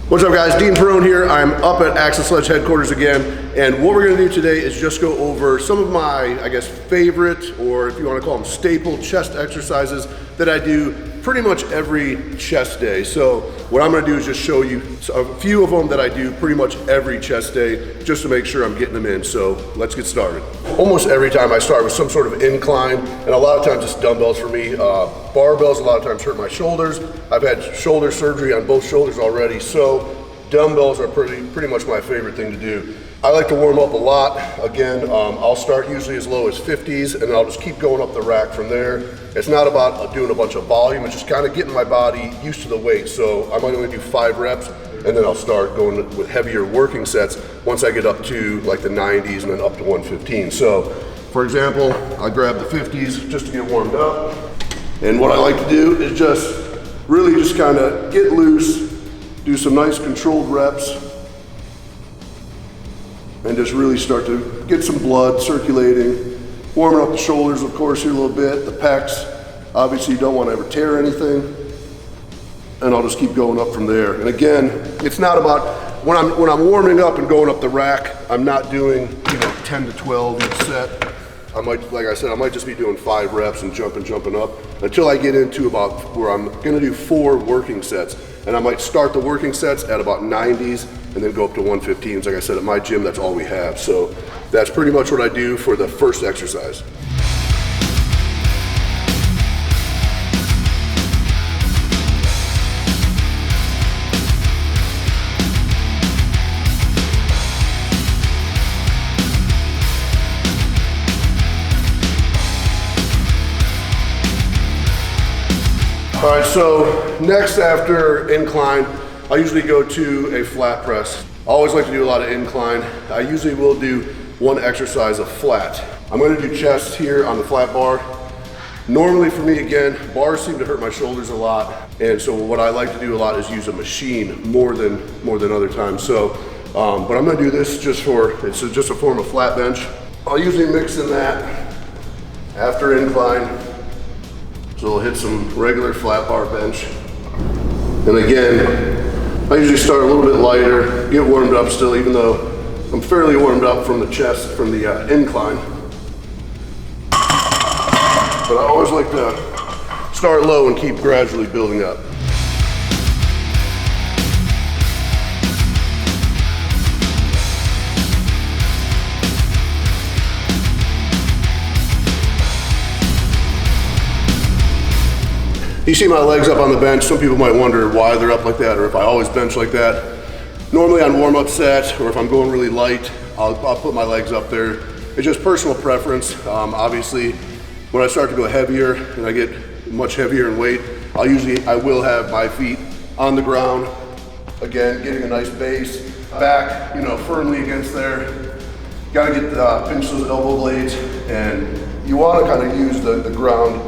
What's up guys, Dean Perrone here. I'm up at Axel Sledge headquarters again, and what we're gonna do today is just go over some of my, I guess, favorite, or if you wanna call them staple chest exercises that I do pretty much every chest day. So what I'm gonna do is just show you a few of them that I do pretty much every chest day, just to make sure I'm getting them in. So let's get started. Almost every time I start with some sort of incline, and a lot of times it's dumbbells for me. Barbells a lot of times hurt my shoulders. I've had shoulder surgery on both shoulders already, so dumbbells are pretty much my favorite thing to do. I like to warm up a lot. Again, I'll start usually as low as 50s, and I'll just keep going up the rack from there. It's not about doing a bunch of volume, it's just kind of getting my body used to the weight. So I might only do 5 reps, and then I'll start going with heavier working sets once I get up to like the 90s and then up to 115. So for example, I grab the 50s just to get warmed up. And what I like to do is just really just kind of get loose, do some nice controlled reps, and just really start to get some blood circulating, warming up the shoulders, of course, here a little bit, the pecs. Obviously, you don't want to ever tear anything, and I'll just keep going up from there. And again, it's not about, when I'm warming up and going up the rack, I'm not doing 10 to 12 each set. I might, like I said, I might just be doing 5 reps and jumping up until I get into about where I'm gonna do 4 working sets. And I might start the working sets at about 90s and then go up to 115s. Like I said, at my gym, that's all we have. So that's pretty much what I do for the first exercise. All right, so next after incline, I usually go to a flat press. I always like to do a lot of incline. I usually will do one exercise of flat. I'm gonna do chest here on the flat bar. Normally for me, again, bars seem to hurt my shoulders a lot. And so what I like to do a lot is use a machine more than other times. So, but I'm gonna do this it's just a form of flat bench. I'll usually mix in that after incline. So we'll hit some regular flat bar bench. And again, I usually start a little bit lighter, get warmed up still, even though I'm fairly warmed up from the chest, from the incline. But I always like to start low and keep gradually building up. You see my legs up on the bench. Some people might wonder why they're up like that, or if I always bench like that. Normally on warm-up set, or if I'm going really light, I'll put my legs up there. It's just personal preference. Obviously, when I start to go heavier and I get much heavier in weight, I will have my feet on the ground. Again, getting a nice base, back, firmly against there. Gotta pinch those elbow blades, and you wanna kind of use the ground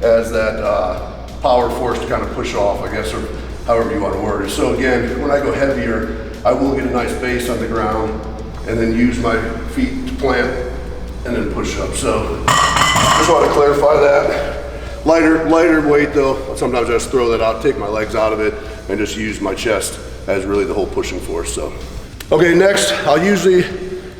as that power force to kind of push off, I guess, or however you want to word it. So again, when I go heavier, I will get a nice base on the ground and then use my feet to plant and then push up. So just want to clarify that. Lighter weight though, sometimes I just throw that out, take my legs out of it, and just use my chest as really the whole pushing force. So, okay, next,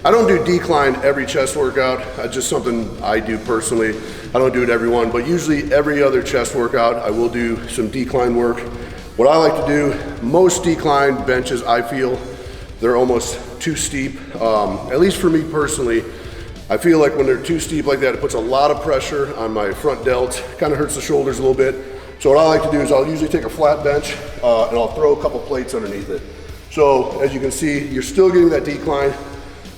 I don't do decline every chest workout. It's just something I do personally. I don't do it every one, but usually every other chest workout, I will do some decline work. What I like to do, most decline benches, I feel they're almost too steep. At least for me personally, I feel like when they're too steep like that, it puts a lot of pressure on my front delt, kind of hurts the shoulders a little bit. So what I like to do is I'll usually take a flat bench and I'll throw a couple plates underneath it. So as you can see, you're still getting that decline.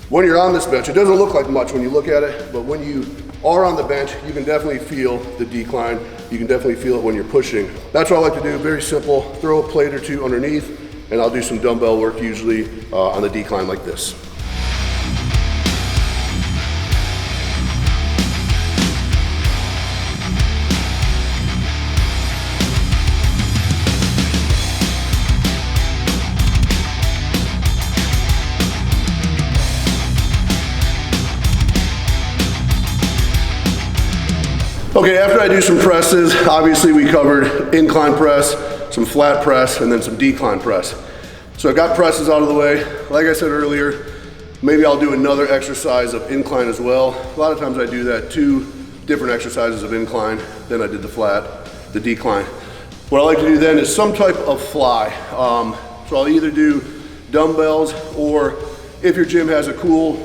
When you're on this bench, it doesn't look like much when you look at it, but when you are on the bench, you can definitely feel the decline. You can definitely feel it when you're pushing. That's what I like to do, very simple. Throw a plate or two underneath, and I'll do some dumbbell work usually on the decline like this. Okay, after I do some presses, obviously we covered incline press, some flat press, and then some decline press. So I got presses out of the way. Like I said earlier, maybe I'll do another exercise of incline as well. A lot of times I do that, 2 different exercises of incline, then I did the decline. What I like to do then is some type of fly. So I'll either do dumbbells, or if your gym has a cool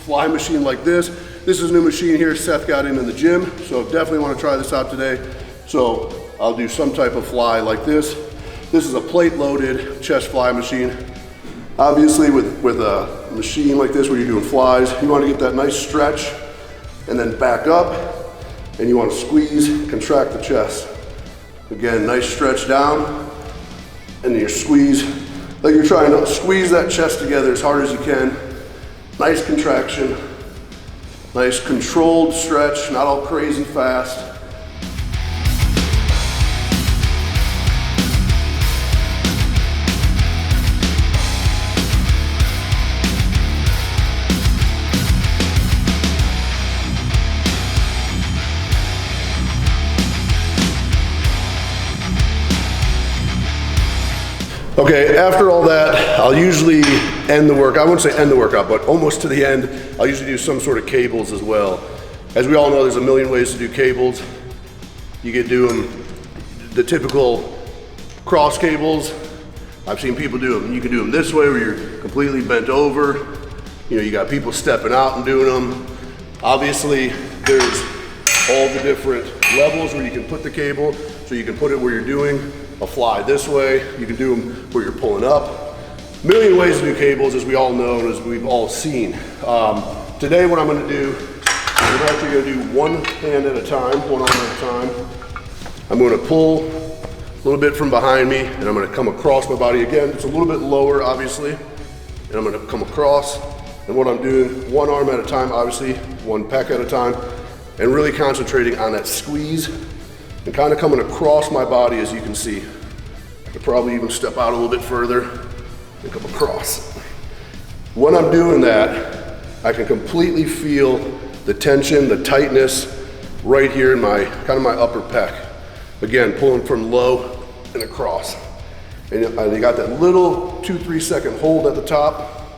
fly machine like this is a new machine here Seth got in the gym, so definitely want to try this out today. So I'll do some type of fly like this. This is a plate loaded chest fly machine. Obviously with a machine like this where you're doing flies, you want to get that nice stretch and then back up, and you want to squeeze, contract the chest. Again, nice stretch down, and then you squeeze, like you're trying to squeeze that chest together as hard as you can. Nice contraction, nice controlled stretch, not all crazy fast. Okay, after all that, I'll usually end the workout. I wouldn't say end the workout, but almost to the end, I'll usually do some sort of cables as well. As we all know, there's a million ways to do cables. You could do them, the typical cross cables. I've seen people do them. You can do them this way where you're completely bent over. You know, you got people stepping out and doing them. Obviously, there's all the different levels where you can put the cable. So you can put it where you're doing a fly this way. You can do them where you're pulling up. A million ways to do cables, as we all know and as we've all seen. Today what I'm gonna do, we're actually gonna do one hand at a time, one arm at a time. I'm gonna pull a little bit from behind me, and I'm gonna come across my body again. It's a little bit lower, obviously, and I'm gonna come across. And what I'm doing, one arm at a time, obviously, one pec at a time, and really concentrating on that squeeze and kind of coming across my body, as you can see. I could probably even step out a little bit further and come across. When I'm doing that, I can completely feel the tension, the tightness right here in my, kind of my upper pec. Again, pulling from low and across. And you got that little 2-3 second hold at the top.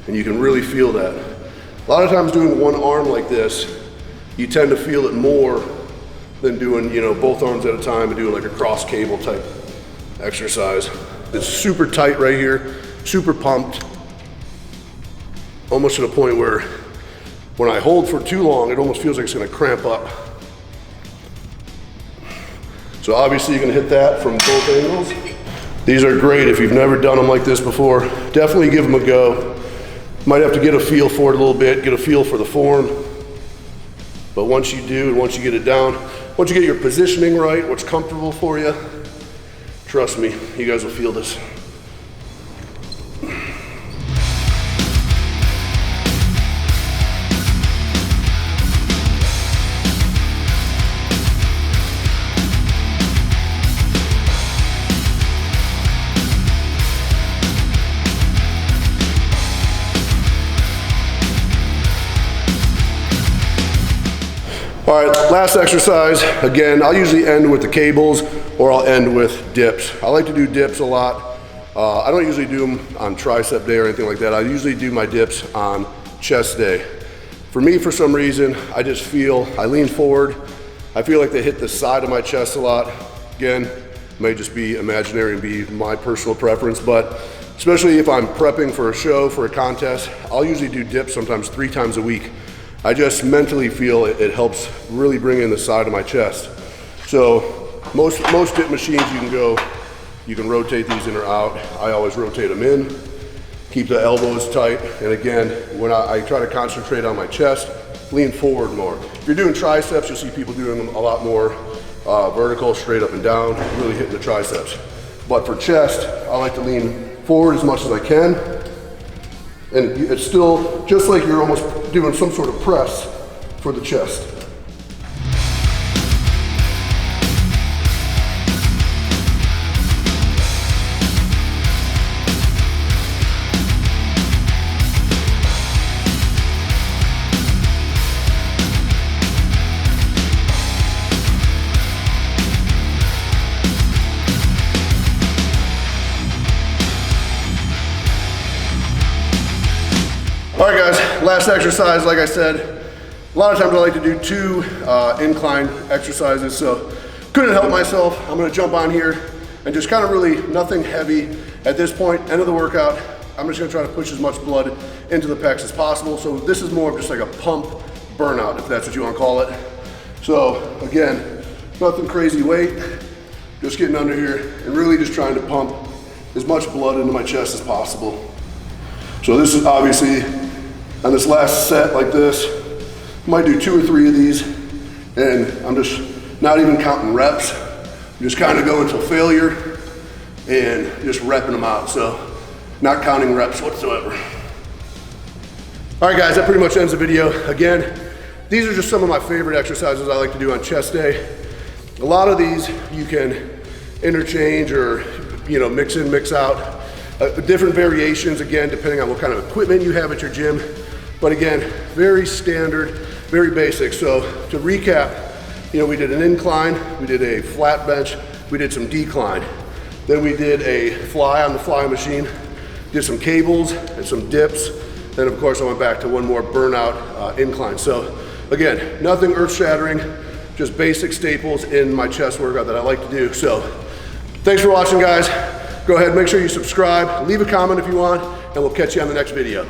And you can really feel that. A lot of times doing one arm like this, you tend to feel it more than doing, you know, both arms at a time and doing like a cross cable type exercise. It's super tight right here, super pumped, almost to the point where when I hold for too long, it almost feels like it's gonna cramp up. So obviously you can hit that from both angles. These are great if you've never done them like this before. Definitely give them a go. Might have to get a feel for it a little bit, get a feel for the form. But once you do, and once you get it down, once you get your positioning right, what's comfortable for you, trust me, you guys will feel this. All right, last exercise. Again, I'll usually end with the cables or I'll end with dips. I like to do dips a lot. I don't usually do them on tricep day or anything like that. I usually do my dips on chest day. For me, for some reason, I just feel, I lean forward. I feel like they hit the side of my chest a lot. Again, it may just be imaginary and be my personal preference, but especially if I'm prepping for a show, for a contest, I'll usually do dips sometimes 3 times a week. I just mentally feel it helps really bring in the side of my chest. So most dip machines you can rotate these in or out. I always rotate them in, keep the elbows tight. And again, when I try to concentrate on my chest, lean forward more. If you're doing triceps, you'll see people doing them a lot more vertical, straight up and down, really hitting the triceps. But for chest, I like to lean forward as much as I can. And it's still just like you're almost doing some sort of press for the chest. All right guys, last exercise, like I said, a lot of times I like to do 2 incline exercises, so couldn't help myself. I'm gonna jump on here and just kind of really nothing heavy at this point, end of the workout. I'm just gonna try to push as much blood into the pecs as possible. So this is more of just like a pump burnout, if that's what you wanna call it. So again, nothing crazy weight, just getting under here and really just trying to pump as much blood into my chest as possible. So this is obviously, on this last set like this, I might do 2 or 3 of these, and I'm just not even counting reps. I'm just kind of going to failure and just repping them out. So not counting reps whatsoever. All right guys, that pretty much ends the video. Again, these are just some of my favorite exercises I like to do on chest day. A lot of these you can interchange or mix in, mix out. Different variations, again, depending on what kind of equipment you have at your gym. But again, very standard, very basic. So to recap, we did an incline, we did a flat bench, we did some decline. Then we did a fly on the fly machine, did some cables and some dips. Then of course I went back to one more burnout incline. So again, nothing earth shattering, just basic staples in my chest workout that I like to do. So thanks for watching guys. Go ahead, make sure you subscribe, leave a comment if you want, and we'll catch you on the next video.